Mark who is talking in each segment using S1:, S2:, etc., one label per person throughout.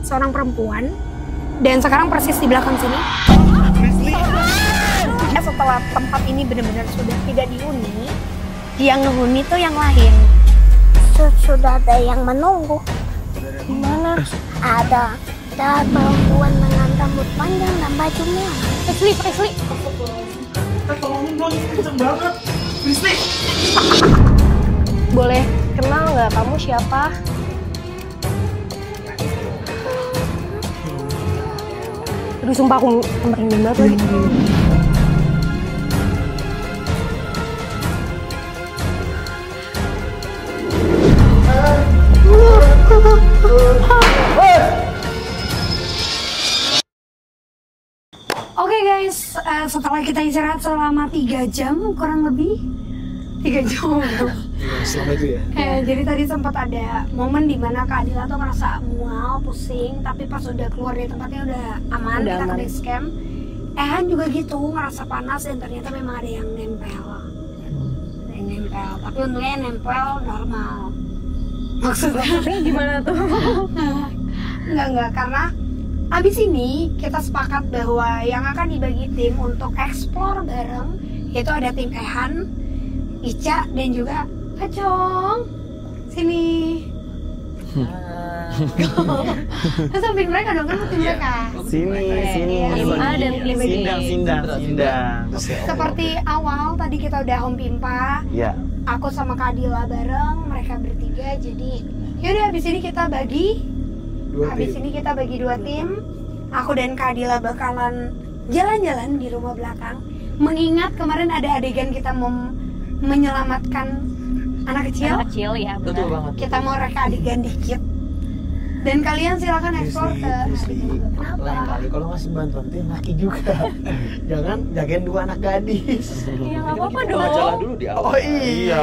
S1: seorang perempuan dan sekarang persis di belakang sini. Setelah tempat ini benar-benar sudah tidak dihuni, yang ngehuni tuh yang lain.
S2: Sudah ada yang menunggu.
S1: Gimana?
S2: Ada perempuan dengan rambut panjang dan baju merah.
S1: Asli.
S3: Tolongin dong, ini kenceng banget. Kristi.
S1: Boleh kenal nggak kamu siapa? Aduh sumpah aku merinding banget lagi. Oke guys, setelah kita istirahat selama 3 jam kurang lebih 3 jam.
S3: Selama itu ya?
S1: Jadi tadi sempat ada momen dimana Kak Adila tuh ngerasa mual, pusing, tapi pas udah keluar dari tempatnya udah aman, kita ke base camp. Ehan juga gitu, ngerasa panas dan ternyata memang ada yang nempel. Ada yang nempel, tapi untungnya yang nempel normal. Maksudnya gimana tuh? Enggak, karena abis ini kita sepakat bahwa yang akan dibagi tim untuk explore bareng itu ada tim Ehan, Ica, dan juga Acong. Sini. Terus samping mereka dong, kan tim mereka.
S3: Sini.
S1: A dan tim B.
S3: Sindang.
S1: Seperti awal tadi kita udah home pimpa.
S3: Iya.
S1: Aku sama Kak Adila bareng, mereka bertiga. Jadi yaudah abis ini kita bagi. Habis ini kita bagi 2 tim. Aku dan Kak Adila bakalan jalan-jalan di rumah belakang. Mengingat kemarin ada adegan kita mau menyelamatkan anak kecil.
S4: Anak kecil ya, benar.
S3: Betul banget.
S1: Kita mau reka adegan dikit. Dan kalian silakan eksplor ke
S3: Lain kali kalau ngasih bantuan tim laki juga. Jangan jagain 2 anak gadis.
S4: Iya, nggak apa-apa dong.
S5: Jalan dulu di awal.
S3: Oh iya.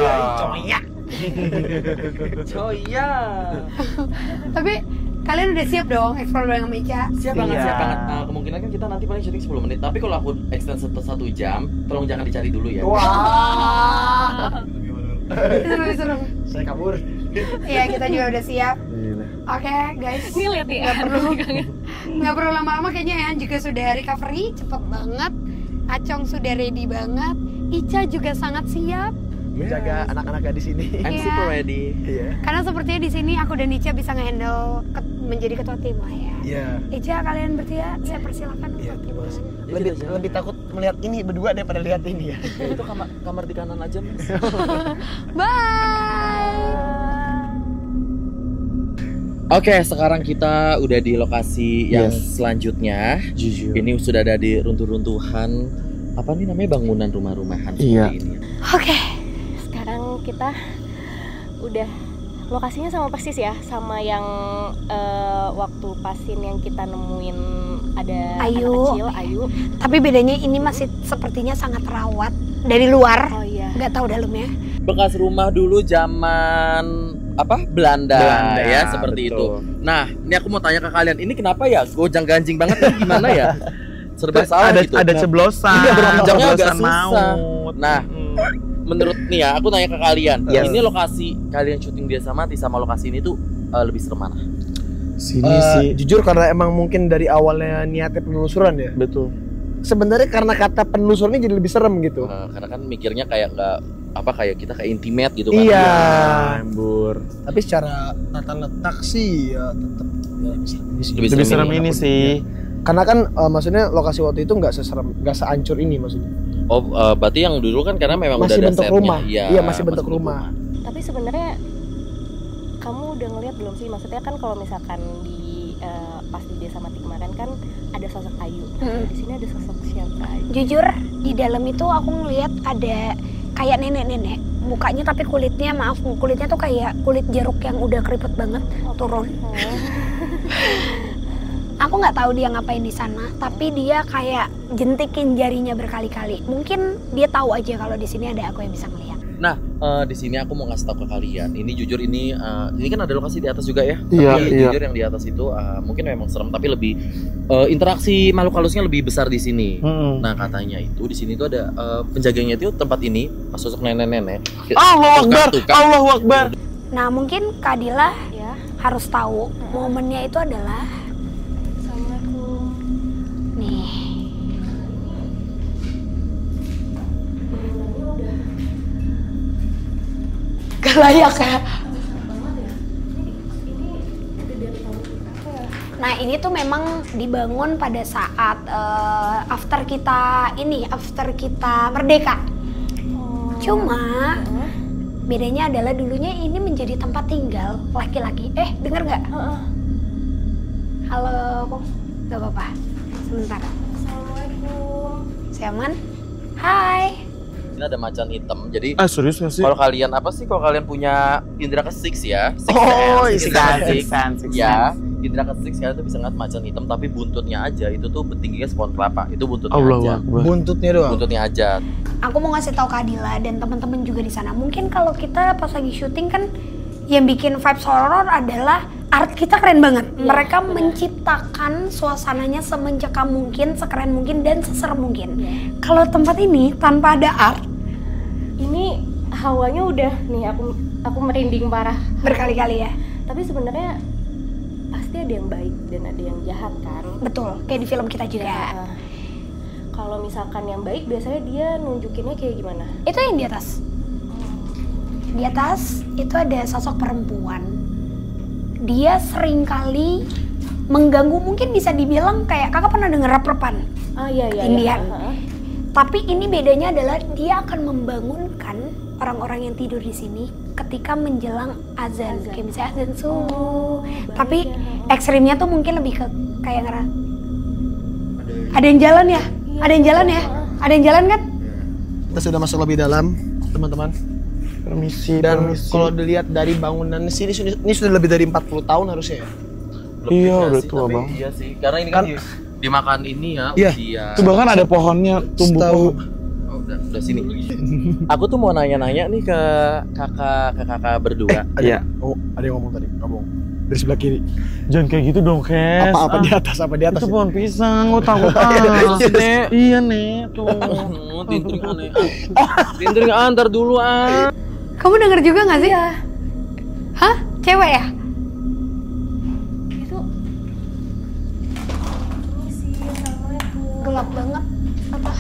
S5: Coya.
S1: Tapi kalian udah siap dong eksplor bareng sama Ica?
S5: Siap banget,
S3: Iya.
S5: siap banget. Kemungkinan kan kita nanti paling syuting 10 menit. Tapi kalau aku extend 1 jam, tolong jangan dicari dulu ya.
S3: Wah.
S1: Seru.
S3: Saya kabur.
S1: Iya, kita juga udah siap. Oke guys,
S4: Ini lihat ya.
S1: nggak perlu lama-lama kayaknya Ehan juga sudah recovery cepet banget. Acong sudah ready banget. Ica juga sangat siap.
S3: Menjaga anak-anak gadis ini.
S5: I'm
S1: Iya.
S5: super ready.
S3: Iya.
S1: Karena sepertinya di sini aku dan Ica bisa ngehandle menjadi ketua tim lah ya.
S3: Iya.
S1: Ica, kalian bertiga saya persilakan
S3: Iya,
S1: untuk
S3: terima kasih.
S1: gimana?
S3: Lebih takut melihat ini berdua daripada lihat ini ya.
S5: Itu kamar di kanan aja, Mas.
S1: Bye.
S5: Oke, sekarang kita udah di lokasi yang selanjutnya.
S3: Jujur.
S5: Ini sudah ada di runtuh-runtuhan apa nih namanya, bangunan rumah-rumahan
S3: Iya.
S5: seperti ini.
S1: Oke.
S4: Sekarang kita udah lokasinya sama persis ya, sama yang waktu pasin yang kita nemuin ada
S1: Ayu.
S4: anak kecil, Ayu.
S1: Tapi bedanya ini masih sepertinya sangat rawat dari luar.
S4: Oh iya.
S1: Nggak tahu dalamnya.
S5: Bekas rumah dulu zaman apa Belanda ya, seperti
S3: betul.
S5: itu. Nah, ini aku mau tanya ke kalian, ini kenapa ya gojang ganjing banget nih, gimana ya? Serba salah gitu.
S3: Ada ceblosan.
S5: Iya, beranjaknya agak
S3: ceblosan
S5: susah.
S3: maut.
S5: Nah, menurut nih ya, aku tanya ke kalian,
S3: Yes.
S5: ini lokasi kalian syuting Dia Mati sama lokasi ini tuh lebih serem mana?
S3: Sini sih. Jujur karena emang mungkin dari awalnya niatnya penelusuran ya.
S6: Betul.
S3: Sebenarnya karena kata penelusurannya jadi lebih serem gitu.
S5: Karena kan mikirnya kayak nggak apa, kayak kita kayak intimate gitu kan.
S3: Iya.
S6: Embur.
S3: Tapi secara tata letak sih ya tetap ya,
S6: Lebih serem ini sih.
S3: Karena kan maksudnya lokasi waktu itu nggak seancur ini maksudnya.
S5: Oh, berarti yang dulu kan karena memang
S3: Masih
S5: udah ada
S3: bentuk
S5: setnya.
S3: rumah.
S5: Iya,
S3: Iya, masih bentuk rumah.
S4: Tapi sebenarnya kamu udah ngeliat belum sih? Maksudnya kan kalau misalkan di pas di Desa Mati kemarin kan ada sosok Ayu. Di sini ada sosok siapa?
S1: Jujur di dalam itu aku ngelihat ada kayak nenek-nenek, mukanya tapi kulitnya tuh kayak kulit jeruk yang udah keriput banget turun. Aku nggak tahu dia ngapain di sana, tapi dia kayak jentikin jarinya berkali-kali. Mungkin dia tahu aja kalau di sini ada aku yang bisa ngeliat.
S5: Nah, di sini aku mau ngasih tahu ke kalian. Ini jujur ini kan ada lokasi di atas juga ya.
S6: Iya,
S5: Tapi
S6: iya.
S5: jujur yang di atas itu mungkin memang serem, tapi lebih interaksi makhluk halusnya lebih besar di sini. Nah, katanya itu di sini tuh ada penjaganya itu tempat ini pas sosok nenek-nenek.
S6: Allahu Akbar. Allahu Akbar.
S1: Nah mungkin Kak Dila
S4: Ya.
S1: harus tahu momennya itu adalah Udah layak ya. Nah ini tuh memang dibangun pada saat after kita merdeka. Cuma bedanya adalah dulunya ini menjadi tempat tinggal laki-laki. Denger nggak? Halo, nggak apa-apa. Sebentar.
S4: Assalamualaikum.
S1: Siaman? Hai.
S5: Ini ada macan hitam. Jadi
S6: Serius gak sih?
S5: kalau kalian kalau kalian punya indra ke-6 ya.
S6: Six
S5: sense. Ya, indra ke-6 kalian tuh bisa ngeliat macan hitam tapi buntutnya aja itu tuh tingginya sepon kelapa. Itu buntutnya aja.
S3: Buntutnya doang.
S5: Buntutnya aja.
S1: Aku mau ngasih tahu Kak Adila dan teman-teman juga di sana. Mungkin kalau kita pas lagi syuting kan yang bikin vibes horror adalah art kita keren banget. Mereka menciptakan suasananya semencekam mungkin, sekeren mungkin dan seserem mungkin. Kalau tempat ini tanpa ada art,
S4: Ini hawanya udah nih aku merinding parah
S1: berkali-kali ya.
S4: Tapi sebenarnya pasti ada yang baik dan ada yang jahat kan.
S1: Betul, kayak di film kita juga.
S4: Kalau misalkan yang baik biasanya dia nunjukinnya kayak gimana?
S1: Itu yang di atas. Di atas itu ada sosok perempuan. Dia seringkali mengganggu, mungkin bisa dibilang kayak kakak pernah denger rap-rapan.
S4: Iya.
S1: Indian. Tapi ini bedanya adalah dia akan membangunkan orang-orang yang tidur di sini ketika menjelang azan. Kayak misalnya azan subuh. Tapi ekstrimnya tuh mungkin lebih ke kayak ada yang jalan ya? Ada yang jalan ya? Ada yang jalan kan?
S3: Kita sudah masuk lebih dalam, teman-teman.
S6: Permisi.
S3: Dan kalau dilihat dari bangunan sini, ini sudah lebih dari 40 tahun harusnya ya?
S6: Iya,
S5: Lebih
S6: udah
S5: sih,
S6: tua
S5: tapi
S6: bang.
S5: Iya sih, karena ini kan dimakan ini ya,
S3: Iya.
S5: usia.
S6: Itu bahkan ada pohonnya tumbuh.
S3: Setahu.
S5: Oh, udah sini. Aku tuh mau nanya-nanya nih ke kakak berdua.
S6: Iya.
S3: Oh, ada yang ngomong tadi, ngomong dari sebelah kiri.
S6: Jangan kayak gitu dong, Kes.
S3: Apa di atas? Apa di atas?
S6: Itu
S3: ya?
S6: pohon pisang, lo takut
S5: Nek.
S6: Iya, Nek. Tuh.
S5: Tintring aneh. Tintring antar dulu
S1: Kamu denger juga gak sih? Hah? Cewek ya?
S4: Itu Permisi, assalamualaikum.
S1: Gelap banget. Apa?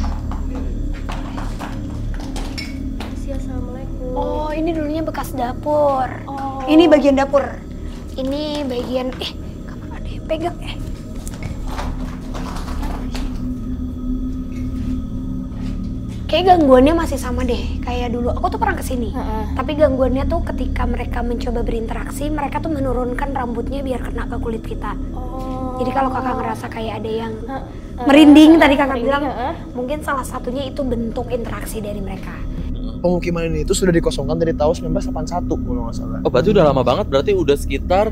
S4: Permisi, assalamualaikum.
S1: Oh, ini dulunya bekas dapur.
S4: Oh.
S1: Ini bagian dapur. Ini bagian kamu ada yang pegang Kayak gangguannya masih sama deh kayak dulu. Aku tuh pernah kesini. Tapi gangguannya tuh ketika mereka mencoba berinteraksi, mereka tuh menurunkan rambutnya biar kena ke kulit kita. Jadi kalau kakak ngerasa kayak ada yang merinding tadi kakak bilang, mungkin salah satunya itu bentuk interaksi dari mereka.
S3: Pemukiman ini itu sudah dikosongkan dari tahun 1981 kalau nggak salah.
S5: Oh, berarti udah lama banget. Berarti udah sekitar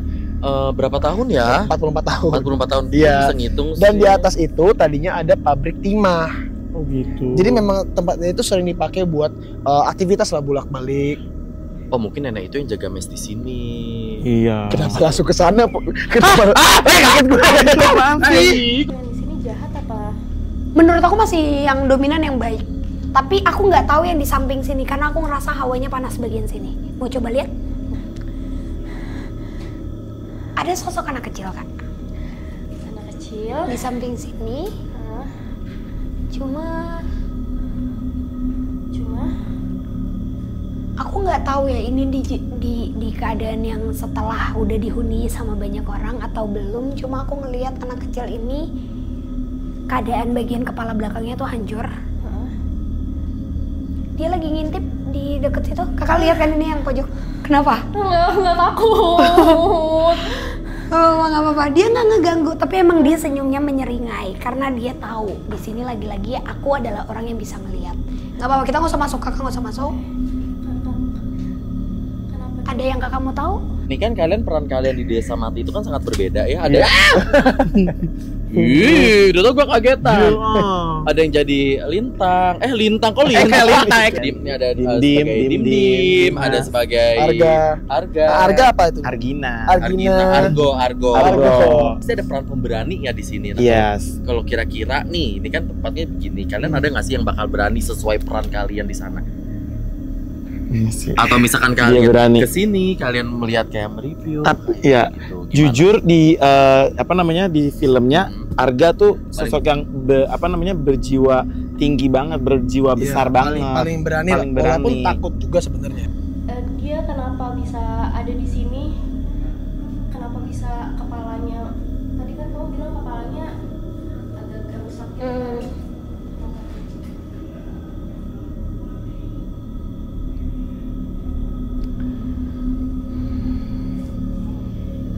S5: berapa tahun ya?
S3: 44 tahun.
S5: 44 tahun.
S3: Iya.
S5: Bisa ngitung
S3: Dan
S5: sih.
S3: di atas itu tadinya ada pabrik timah.
S6: Oh gitu.
S3: Jadi memang tempatnya itu sering dipakai buat aktivitas lah bolak-balik.
S5: Oh, mungkin nenek itu yang jaga mes di sini.
S6: Iya.
S3: Kenapa langsung ke sana? Kenapa? Kaget gue.
S6: Apaan sih?
S4: Yang di sini jahat apa?
S1: Menurut aku masih yang dominan yang baik. Tapi aku nggak tahu yang di samping sini karena aku ngerasa hawanya panas bagian sini. Mau coba lihat? Ada sosok anak kecil kak
S4: Anak kecil.
S1: di samping sini. Cuma aku nggak tahu ya ini di keadaan yang setelah udah dihuni sama banyak orang atau belum. Cuma aku ngelihat anak kecil ini keadaan bagian kepala belakangnya tuh hancur. Dia lagi ngintip di deket situ. Kakak lihat kan ini yang pojok. Kenapa?
S4: Nggak takut.
S1: Oh, nggak apa-apa. Dia nggak ngeganggu, tapi emang dia senyumnya menyeringai karena dia tahu di sini lagi-lagi aku adalah orang yang bisa ngelihat. Nggak apa-apa, kita nggak usah masuk, kakak nggak usah masuk. Ada yang kakak mau tahu?
S5: Ini kan peran kalian di Desa Mati itu kan sangat berbeda ya. Ada udah tau gue kagetan. Ada yang jadi lintang. Lintang kok lintang? Ini ada sebagai dim-dim, ada sebagai Arga.
S3: Arga apa itu?
S6: Argina.
S5: Argo. Pasti ada peran pemberani ya di sini. Nah,
S6: Yes.
S5: Kalau kira-kira nih, ini kan tempatnya begini. Kalian ada nggak sih yang bakal berani sesuai peran kalian di sana? Atau misalkan kalian kesini, kalian melihat kayak mereview.
S6: Ya,
S5: gitu.
S6: jujur di di filmnya Arga tuh sosok yang berjiwa tinggi banget, berjiwa besar banget.
S3: Paling berani lah, walaupun takut juga sebenarnya.
S4: Dia dia kenapa bisa ada di sini? Kenapa bisa kepalanya? Tadi kan kamu bilang kepalanya agak rusak gitu.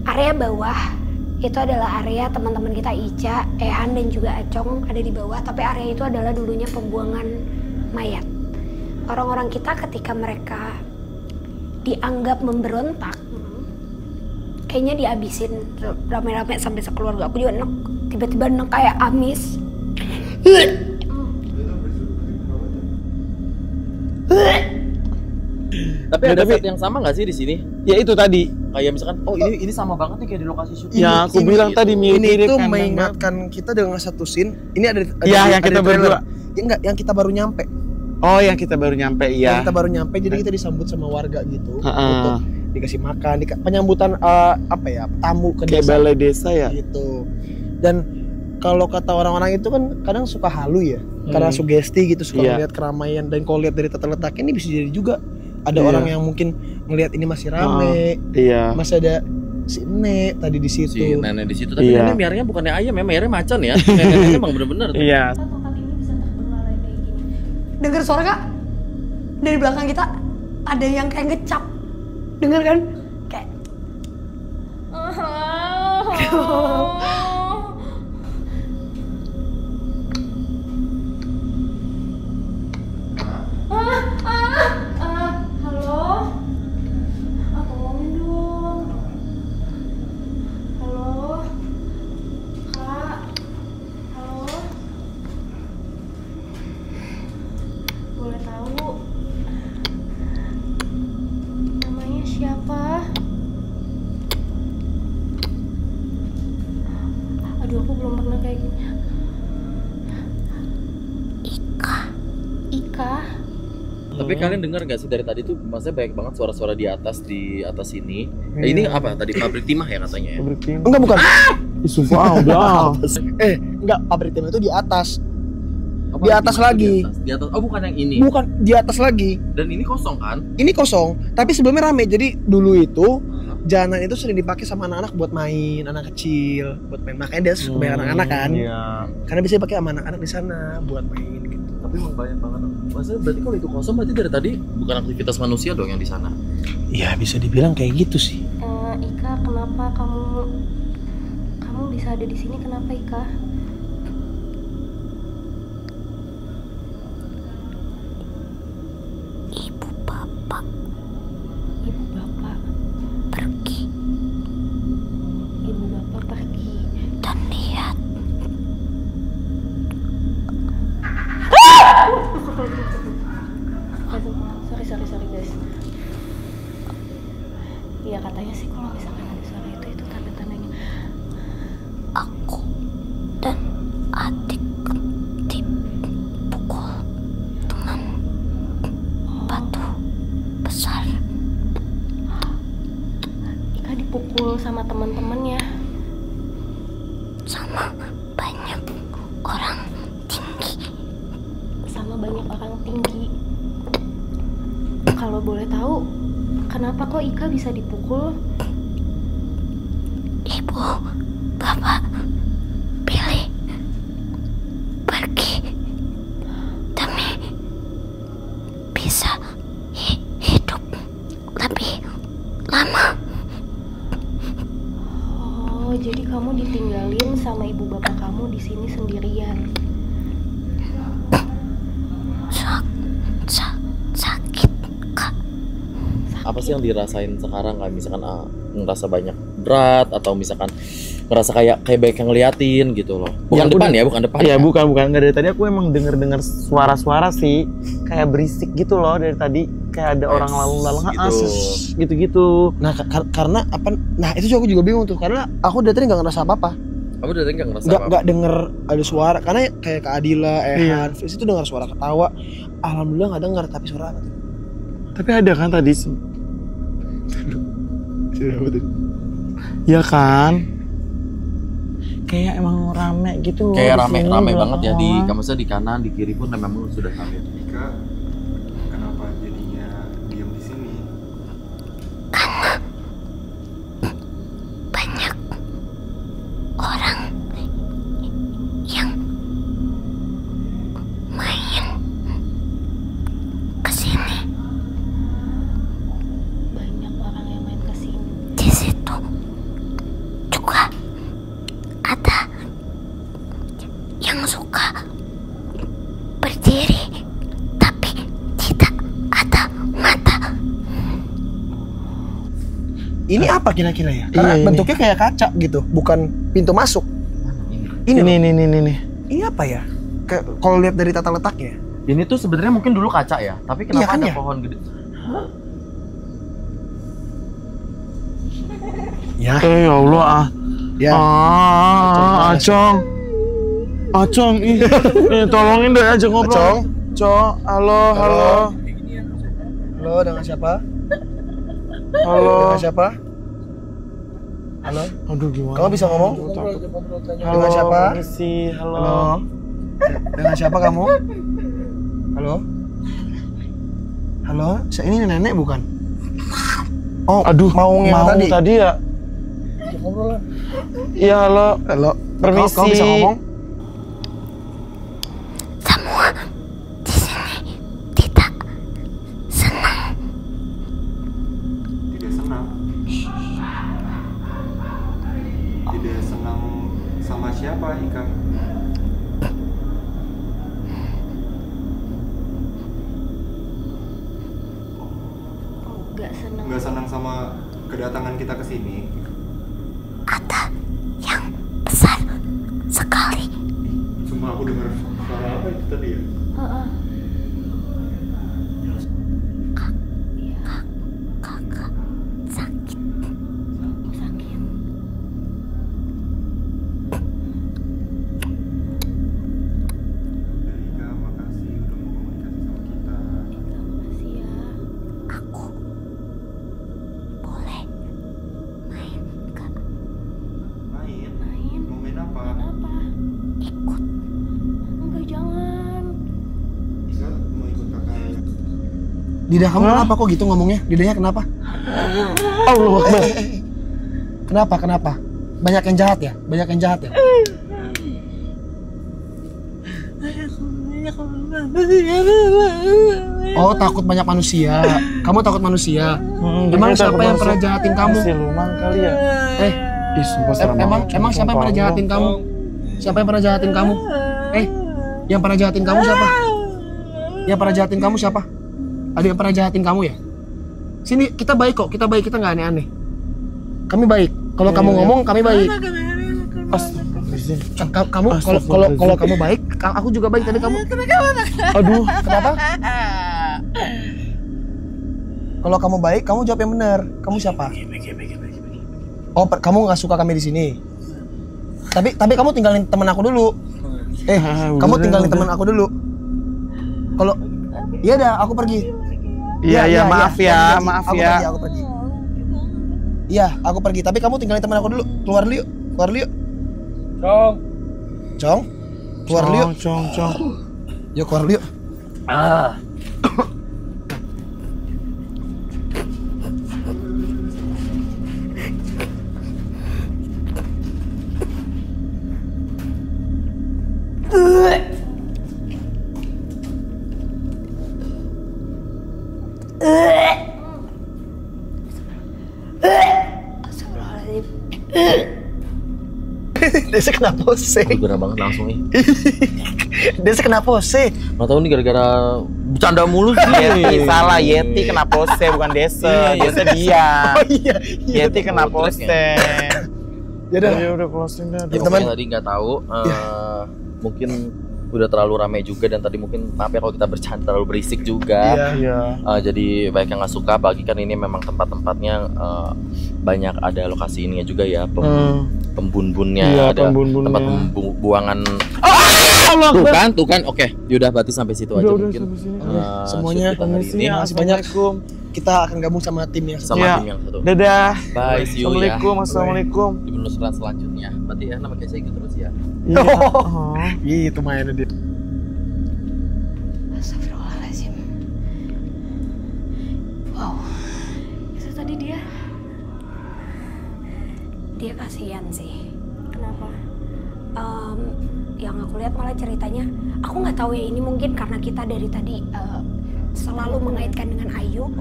S1: Area bawah itu adalah area teman-teman kita Ica, Ehan dan juga Acong ada di bawah, tapi area itu adalah dulunya pembuangan mayat. Orang-orang kita ketika mereka dianggap memberontak, kayaknya dihabisin rame-rame sampai sekeluarga. Aku juga tiba-tiba kayak amis.
S5: Tapi ada set yang sama nggak sih di sini?
S6: Ya itu tadi.
S5: Kayak misalkan, oh ini sama banget nih kayak di lokasi syuting.
S6: Ya aku bilang
S5: gitu.
S6: tadi mirip-mirip
S3: Ini tuh
S6: kan,
S3: mengingatkan kita dengan satu scene. Ini ada
S6: yang kita berdua.
S3: Ya, enggak, yang kita baru nyampe.
S6: Oh, yang kita baru nyampe, iya.
S3: Yang kita baru nyampe, jadi kita disambut sama warga gitu. Untuk dikasih makan, penyambutan apa ya, tamu ke
S6: kayak
S3: desa.
S6: balai desa ya.
S3: Gitu. Dan kalau kata orang-orang itu kan kadang suka halu ya, karena sugesti gitu, suka lihat keramaian. Dan kalau lihat dari tata letaknya ini bisa jadi juga ada orang yang mungkin ngelihat ini masih rame, masih ada si nenek tadi di situ.
S5: Si nenek di situ, tapi nenek miarnya bukannya ayam ya, miarnya macan ya. Neneknya emang bener-bener.
S6: Iya.
S4: Tempat ini bisa terbengkalai kayak gini.
S1: Dengar suara Kak? Dari belakang kita ada yang kayak ngecap. Dengar kan? Kayak
S4: halo? Tolongin dong. Halo? Kak? Halo? Boleh tahu namanya siapa? Aduh, aku belum pernah kayak gini. Ika?
S5: Tapi kalian dengar nggak sih dari tadi tuh, maksudnya banyak banget suara-suara di atas sini. Ini apa tadi, pabrik timah ya katanya ya?
S3: Enggak, bukan.
S6: Sumpah udah.
S3: Enggak, pabrik timah itu di atas.
S5: Apa,
S3: Di atas
S5: timah itu
S3: lagi.
S5: Di atas. Oh, bukan yang ini.
S3: Bukan, di atas lagi.
S5: Dan ini kosong kan?
S3: Ini kosong, tapi sebelumnya rame. Jadi dulu itu jalanan itu sering dipakai sama anak-anak buat main, anak kecil, buat main. Makanya dia suka banyak anak-anak kan.
S6: Iya.
S3: Karena biasanya pakai sama anak-anak di sana buat main gitu.
S5: Tapi emang banyak banget. Maksudnya berarti kalau itu kosong berarti dari tadi bukan aktivitas manusia dong yang di sana.
S3: Iya, bisa dibilang kayak gitu sih.
S4: Ika, kenapa kamu bisa ada di sini? Kenapa, Ika?
S2: Ibu bapak
S4: Ibu bapak
S2: pergi dan lihat
S4: sorry guys. Iya, katanya sih kalau misalkan ada suara itu tanda-tandanya
S2: aku dan adik dipukul dengan batu besar.
S4: Ika dipukul sama teman-temannya.
S2: Sama banyak orang tinggi.
S4: Kalau boleh tahu, kenapa kok Ika bisa dipukul?
S2: Ibu, bapak pilih pergi demi bisa hidup lebih lama.
S4: Oh, jadi kamu ditinggalin sama ibu bapak kamu di sini sendirian.
S2: Sakit, Kak.
S5: Apa sih yang dirasain sekarang? Kayak misalkan ngerasa banyak berat atau misalkan ngerasa kayak banyak yang ngeliatin gitu loh. Bukan depan ya, bukan depan.
S6: Iya, bukan. Nggak, dari tadi aku emang denger suara-suara sih, kayak berisik gitu loh dari tadi, kayak ada orang lalu-lalang gitu.
S3: Nah, karena apa? Nah, itu aku juga bingung tuh, karena aku dari tadi nggak ngerasa apa-apa.
S5: Kamu dari tadi nggak ngerasa apa-apa?
S3: Nggak denger ada suara, karena kayak Kak Adila, Ehan, Fis itu dengar suara ketawa. Alhamdulillah nggak dengar, tapi suara apa tuh?
S6: Tapi ada kan tadi? Ya kan? Kayak emang rame gitu.
S5: Kayak rame banget ya di, maksudnya di kanan, di kiri pun memang sudah rame.
S7: Ika, kenapa jadinya diam di sini?
S2: ada yang suka berdiri tapi tidak ada mata.
S3: Ini apa kira-kira ya? Karena bentuknya kayak kaca gitu, bukan pintu masuk. Ini. Ini apa ya? Kalau lihat dari tata letaknya.
S5: Ini tuh sebenarnya mungkin dulu kaca ya, tapi kenapa
S3: kan
S5: ada
S3: ya?
S5: pohon gede?
S3: Ya.
S6: Ya Allah
S3: Ya.
S6: Acong, ih tolongin deh aja ngobrol. Cong, halo.
S3: Halo, dengan siapa? Dengan siapa? Halo.
S6: Aduh gimana?
S3: Kamu bisa ngomong?
S6: Halo,
S3: Dengan siapa?
S6: permisi, halo.
S3: Dengan siapa kamu? Halo. Ini nenek bukan? Oh,
S6: Aduh,
S3: mau
S6: tadi ya? Iya, halo. Permisi.
S3: Kamu bisa ngomong?
S2: Semua di sini tidak senang.
S7: Tidak senang. Tidak senang sama siapa, Ika? Nggak senang sama kedatangan kita ke sini.
S2: Ada yang besar sekali.
S7: Cuma aku dengar suara apa itu tadi ya?
S2: Kakak sakit.
S7: Ika, makasih udah mau komunikasi sama kita.
S2: Aku boleh main gak?
S7: Main? Mau main apa?
S2: Ikut.
S4: Enggak, jangan.
S7: Ika mau ikut kakak.
S3: Lidah kamu kenapa kok gitu ngomongnya? Lidahnya kenapa?
S6: Allah Akbar.
S3: Kenapa? Banyak yang jahat ya? Oh, takut banyak manusia. Kamu takut manusia? Emang siapa yang pernah jahatin kamu?
S6: Si Luman kali ya?
S3: Emang siapa yang pernah jahatin kamu? Siapa yang pernah jahatin kamu? Yang pernah jahatin kamu siapa? Yang pernah jahatin kamu siapa? Ada yang pernah jahatin kamu ya? Sini, kita baik kok, kita nggak aneh-aneh. Kami baik. Kalau kamu ngomong, kami baik. Kamu kalau kamu baik, aku juga baik. Tadi kamu. Aduh, kenapa? Kalau kamu baik, kamu jawab yang benar. Kamu siapa? Oh, kamu nggak suka kami di sini. Tapi kamu tinggalin teman aku dulu. Kamu tinggalin teman aku dulu. Kalau iya dah, aku pergi.
S6: Iya, maaf ya.
S3: Aku pergi. Iya, aku pergi. Tapi kamu tinggalin teman aku dulu. Keluar dulu yuk. Cong. Keluar dulu yuk.
S6: Cong.
S3: Yuk keluar dulu yuk. Desa kena pose.
S5: Gara banget langsung nih.
S3: Desa kena pose.
S5: Nggak tahu nih gara-gara bercanda mulu sih.
S6: Yeti salah, Yeti kena pose bukan Desa. Desa dia.
S3: Oh iya.
S6: Yeti kena pose.
S3: Ya
S6: udah closing dah.
S5: Teman tadi nggak tahu. Mungkin udah terlalu ramai juga dan tadi mungkin maaf ya kalau kita bercanda terlalu berisik juga.
S6: Iya.
S5: Jadi banyak yang nggak suka, apalagi kan ini memang tempat-tempatnya banyak ada lokasi ininya juga ya, pembun-bunnya, ada tempat pembuangan. Tuh kan, oke, yaudah berarti sampai situ aja mungkin.
S3: Semuanya
S6: Makasih
S3: banyak. Kita akan gabung sama tim yang
S5: sama tim yang satu.
S6: Dadah.
S5: Bye, see you ya.
S6: Assalamualaikum.
S5: Di penelusuran selanjutnya. Berarti ya nama saya gitu terus ya.
S3: Gitu mainnya dia.
S4: Astagfirullahaladzim. Wow. Itu tadi dia
S1: kasihan sih.
S4: kenapa?
S1: Yang aku lihat malah ceritanya, aku nggak tahu ya, ini mungkin karena kita dari tadi selalu mengaitkan dengan Ayu.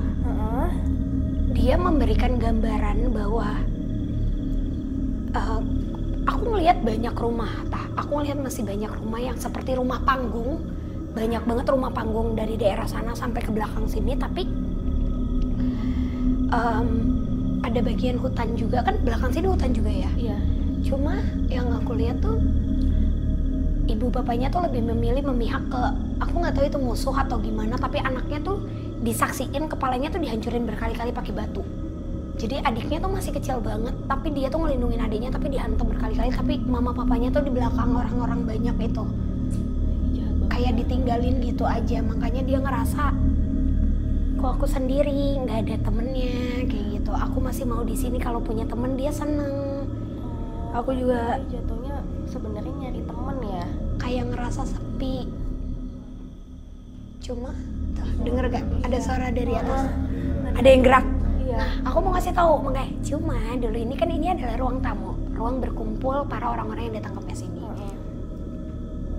S1: Dia memberikan gambaran bahwa aku ngelihat banyak rumah, aku ngelihat masih banyak rumah yang seperti rumah panggung, banyak banget rumah panggung dari daerah sana sampai ke belakang sini, tapi ada bagian hutan juga kan, belakang sini hutan juga ya.
S4: Iya.
S1: Cuma yang aku lihat tuh ibu bapaknya tuh lebih memilih memihak ke, aku nggak tahu itu musuh atau gimana, tapi anaknya tuh disaksiin kepalanya tuh dihancurin berkali-kali pakai batu. Jadi adiknya tuh masih kecil banget, tapi dia tuh ngelindungin adiknya, tapi dihantam berkali-kali, tapi mama papanya tuh di belakang orang-orang banyak itu. Kayak ditinggalin gitu aja, makanya dia ngerasa kok aku sendiri, nggak ada temennya, kayak gitu. Aku masih mau di sini, kalau punya temen dia seneng. Aku juga
S4: jatuhnya sebenarnya nyari temen ya.
S1: Kayak ngerasa sepi. Cuma, tuh, denger gak? Ada suara dari atas. Ada yang gerak.
S4: Iya.
S1: Aku mau ngasih tahu, makanya cuma dulu ini kan ini adalah ruang tamu, ruang berkumpul para orang-orang yang datang ke sini.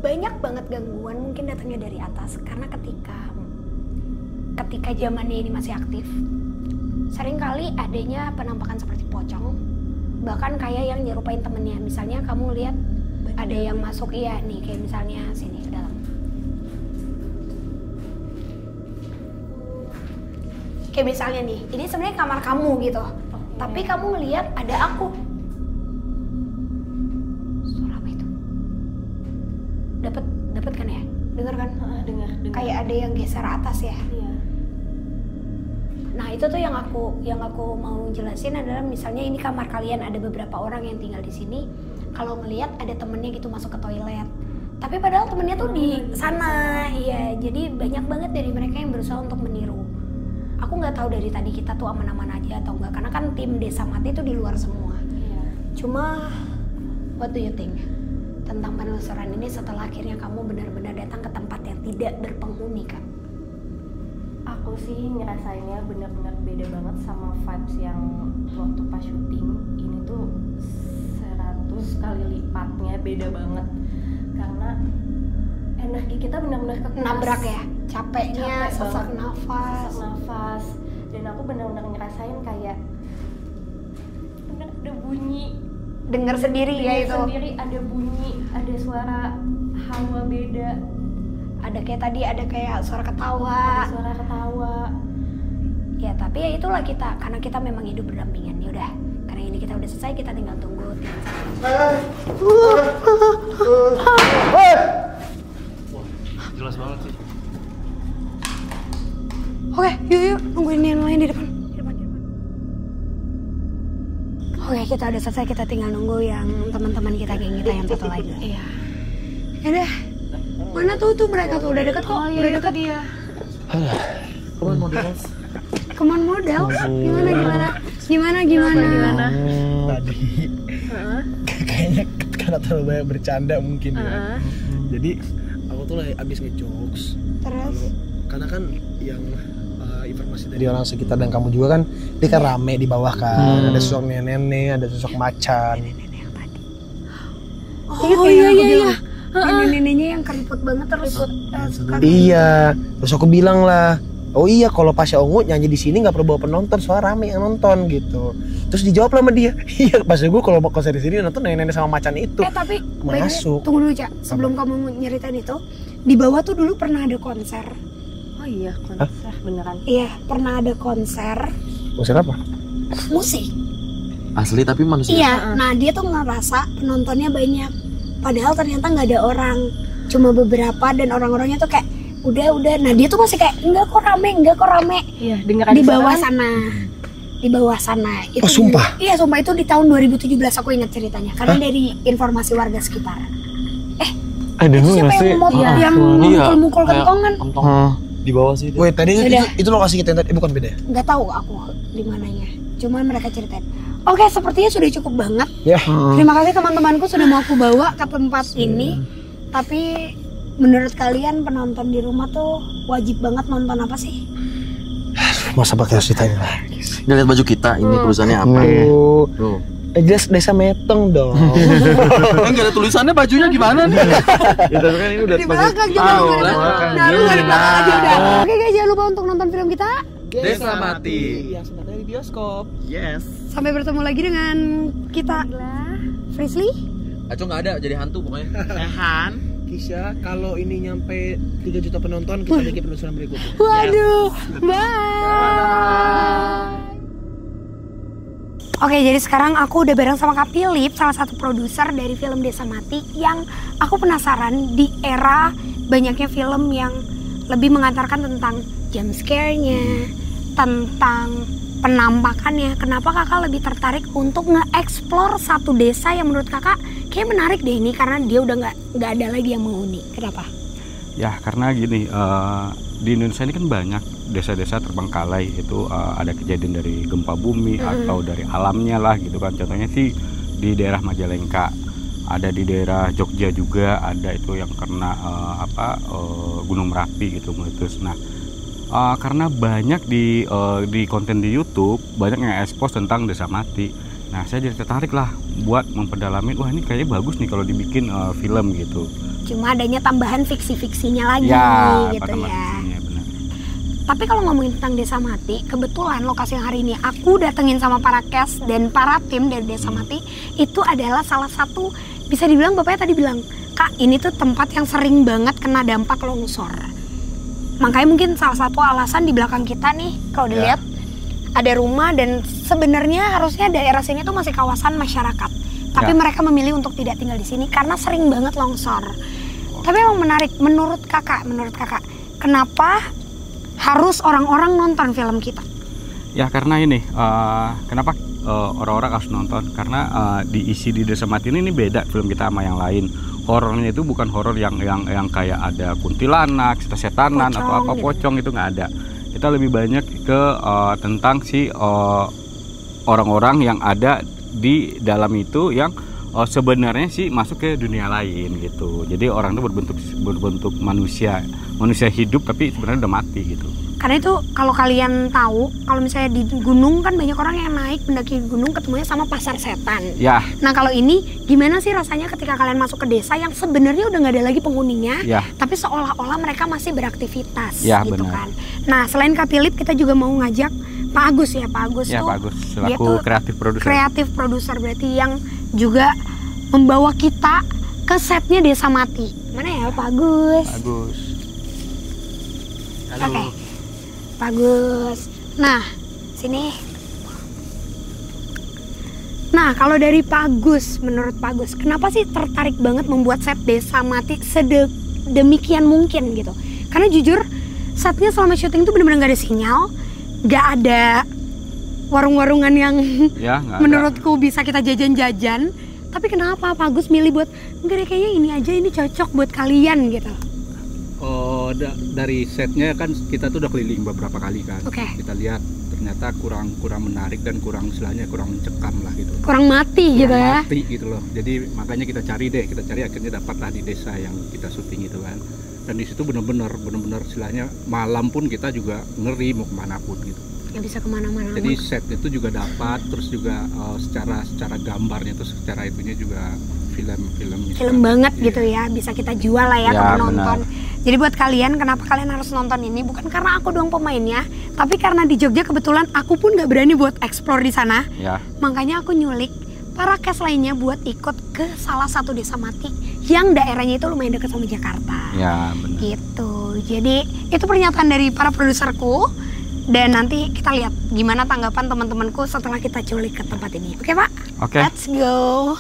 S1: Banyak banget gangguan mungkin datangnya dari atas, karena ketika zamannya ini masih aktif, seringkali adanya penampakan seperti pocong, bahkan kayak yang nyerupain temennya. Misalnya kamu lihat ada yang masuk, iya nih kayak misalnya sini ke dalam. Kayak misalnya nih, ini sebenarnya kamar kamu gitu, tapi kamu ngelihat ada aku. Suara apa itu? Dapat kan ya? Dengar kan?
S4: Dengar.
S1: Kayak ada yang geser atas ya.
S4: Iya.
S1: Nah itu tuh yang aku mau jelasin adalah, misalnya ini kamar kalian, ada beberapa orang yang tinggal di sini. Kalau ngelihat ada temennya gitu masuk ke toilet, tapi padahal temennya tuh di sana. Iya, jadi banyak banget dari mereka yang berusaha untuk meniru. Aku nggak tahu dari tadi kita tuh aman-aman aja atau enggak, karena kan tim Desa Mati tuh di luar semua.
S4: Iya.
S1: Cuma, what do you think tentang penelusuran ini setelah akhirnya kamu benar-benar datang ke tempat yang tidak berpenghuni kan?
S4: Aku sih ngerasainnya benar-benar beda banget sama vibes yang waktu pas syuting. Ini tuh 100 kali lipatnya beda banget, karena energi kita benar-benar
S1: nabrak ya, capeknya, sesak nafas. Dan aku benar-benar ngerasain kayak
S4: bener ada bunyi,
S1: dengar sendiri ya itu.
S4: Sendiri ada bunyi, ada suara hawa beda.
S1: Ada kayak tadi, ada kayak suara ketawa.
S4: Ada suara ketawa.
S1: Ya tapi ya itulah kita, karena kita memang hidup berdampingan. Ya udah, karena ini kita udah selesai, kita tinggal tunggu.
S7: Jelas banget sih.
S1: Oke, yuk nungguin yang lain di depan. Oke, kita udah selesai, kita tinggal nunggu yang teman-teman kita, geng kita yang satu lagi. Iya. Ya udah. Mana tuh mereka tuh udah dekat kok. Oh, udah dekat dia. Kemana modal? Gimana?
S3: Tadi kayaknya karena terlalu banyak bercanda mungkin ya. Jadi aku tuh lagi abis ngejokes.
S1: Terus?
S3: Karena kan yang informasi dari orang sekitar dan kamu juga kan, dia kan rame di bawah kan. Ada sosok nenek, ada sosok macan.
S1: Nenek yang tadi. Oh iya. Nenek-neneknya yang keriput banget terus.
S3: Iya, terus aku bilang lah, oh iya kalau Pasha Ungu nyanyi di sini nggak perlu bawa penonton, soalnya rame yang nonton gitu. Terus dijawab lah sama dia, iya pas gue kalau mau konser di sini nonton nenek-nenek sama macan itu.
S1: Tapi
S3: masuk.
S1: Tunggu dulu Cak, sebelum kamu nyeritain itu, di bawah tuh dulu pernah ada konser.
S4: Oh iya, konser beneran.
S1: Iya, pernah ada konser.
S3: Konser apa?
S1: Musik.
S5: Asli tapi manusia.
S1: Iya, nah dia tuh ngerasa penontonnya banyak. Padahal ternyata nggak ada orang, cuma beberapa, dan orang-orangnya tuh kayak udah. Nah dia tuh masih kayak enggak kok rame.
S4: Iya, dengeran
S1: di bawah sana. Di bawah sana. Itu
S3: sumpah?
S1: Iya sumpah, itu di tahun 2017 aku ingat ceritanya, karena dari informasi warga sekitar.
S6: Ada
S1: siapa yang mukul-mukul kentongan?
S5: Di bawah sih.
S3: Wait, tadi itu lokasi kita yang tadi, bukan beda?
S1: Nggak tahu aku di mananya. Cuman mereka ceritain. Oke, sepertinya sudah cukup banget.
S3: Ya.
S1: Terima kasih teman-temanku sudah mau aku bawa ke tempat ini. Tapi menurut kalian penonton di rumah tuh wajib banget nonton apa sih?
S3: Masa pakai harus ditanya lagi sih?
S5: Lihat baju kita, ini perusahaannya apa?
S3: Tuh. Jelas Desa Meteng dong.
S5: Enggak ada tulisannya bajunya gimana nih?
S6: Itu kan ini udah
S1: di belakang jangan nah, lu di belakang aja udah. Oke guys, jangan lupa untuk nonton film kita
S5: Desa Mati
S3: yang sebenarnya di bioskop.
S5: Yes.
S1: Sampai bertemu lagi dengan kita Frisly,
S5: Aco nggak ada jadi hantu pokoknya.
S6: Han.
S3: Kisha, kalau ini nyampe 3 juta penonton kita bikin penelusuran berikutnya.
S1: Waduh, bye. Oke, jadi sekarang aku udah bareng sama Kak Philip, salah satu produser dari film Desa Mati, yang aku penasaran di era banyaknya film yang lebih mengantarkan tentang jump scare-nya, tentang penampakannya. Kenapa kakak lebih tertarik untuk nge-explore satu desa yang menurut kakak kayak menarik deh ini, karena dia udah nggak ada lagi yang menghuni? Kenapa?
S7: Ya karena gini, di Indonesia ini kan banyak desa-desa terbengkalai, itu ada kejadian dari gempa bumi atau dari alamnya lah gitu kan. Contohnya sih di daerah Majalengka, ada di daerah Jogja juga ada itu yang kena Gunung Merapi gitu meletus. Nah karena banyak di konten di YouTube banyak yang expose tentang Desa Mati. Nah saya jadi tertarik lah buat memperdalamin, wah ini kayaknya bagus nih kalau dibikin film gitu.
S1: Cuma adanya tambahan fiksi-fiksinya lagi
S7: Ya,
S1: gitu ya.
S7: fiksinya, benar.
S1: Tapi kalau ngomongin tentang Desa Mati, kebetulan lokasi yang hari ini aku datengin sama para cast dan para tim dari Desa Mati itu adalah salah satu, bisa dibilang bapaknya tadi bilang, Kak ini tuh tempat yang sering banget kena dampak longsor. Makanya mungkin salah satu alasan di belakang kita nih, kalau dilihat ada rumah, dan sebenarnya harusnya daerah sini tuh masih kawasan masyarakat. Tapi mereka memilih untuk tidak tinggal di sini karena sering banget longsor. Tapi emang menarik, menurut kakak, kenapa harus orang-orang nonton film kita?
S7: Ya karena ini, kenapa orang-orang harus nonton? Karena diisi di Desa Mati ini beda film kita sama yang lain. Horornya itu bukan horor yang kayak ada kuntilanak, setanan atau apa gitu. Pocong itu nggak ada. Kita lebih banyak ke tentang si orang-orang yang ada di dalam itu yang sebenarnya sih masuk ke dunia lain gitu. Jadi orang itu berbentuk manusia hidup tapi sebenarnya udah mati gitu.
S1: Karena itu kalau kalian tahu, kalau misalnya di gunung kan banyak orang yang naik mendaki gunung ketemunya sama pasar setan.
S7: Ya.
S1: Nah kalau ini gimana sih rasanya ketika kalian masuk ke desa yang sebenarnya udah nggak ada lagi penghuninya, tapi seolah-olah mereka masih beraktivitas gitu kan. Nah selain Kak Philip, kita juga mau ngajak Pak Agus ya. Pak Agus tuh
S7: Pak Agus selaku kreatif produser berarti yang juga membawa kita ke setnya Desa Mati. Mana ya Pak Agus? Pak Agus.
S1: Halo. Oke. Pak Agus. Nah, sini. Nah, kalau dari Pak Agus, menurut Pak Agus, kenapa sih tertarik banget membuat set Desa Mati sedemikian mungkin gitu? Karena jujur, setnya selama syuting tuh benar-benar gak ada sinyal, gak ada warung-warungan yang menurutku bisa kita jajan-jajan. Tapi kenapa Pak Agus milih buat, enggak deh kayaknya ini aja, ini cocok buat kalian gitu?
S8: Dari setnya kan kita tuh udah keliling beberapa kali kan. Kita lihat ternyata kurang menarik dan kurang mencekam lah gitu.
S1: Kurang mati gitu ya.
S8: Mati gitu loh. Jadi makanya kita cari akhirnya dapatlah di desa yang kita syuting itu kan. Dan di situ benar-benar istilahnya malam pun kita juga ngeri mau kemana pun gitu.
S1: Nggak bisa kemana-mana.
S8: Jadi set itu juga dapat, terus juga secara gambarnya, terus secara itunya juga film
S1: banget gitu ya, bisa kita jual lah ya ke penonton. Jadi buat kalian, kenapa kalian harus nonton ini? Bukan karena aku doang pemainnya, tapi karena di Jogja kebetulan aku pun nggak berani buat explore di sana. Makanya aku nyulik para cast lainnya buat ikut ke salah satu Desa Mati yang daerahnya itu lumayan dekat sama Jakarta.
S7: Benar.
S1: Gitu. Jadi itu pernyataan dari para produserku. Dan nanti kita lihat gimana tanggapan teman-temanku setelah kita culik ke tempat ini. Oke Pak?
S7: Oke.
S1: Let's go.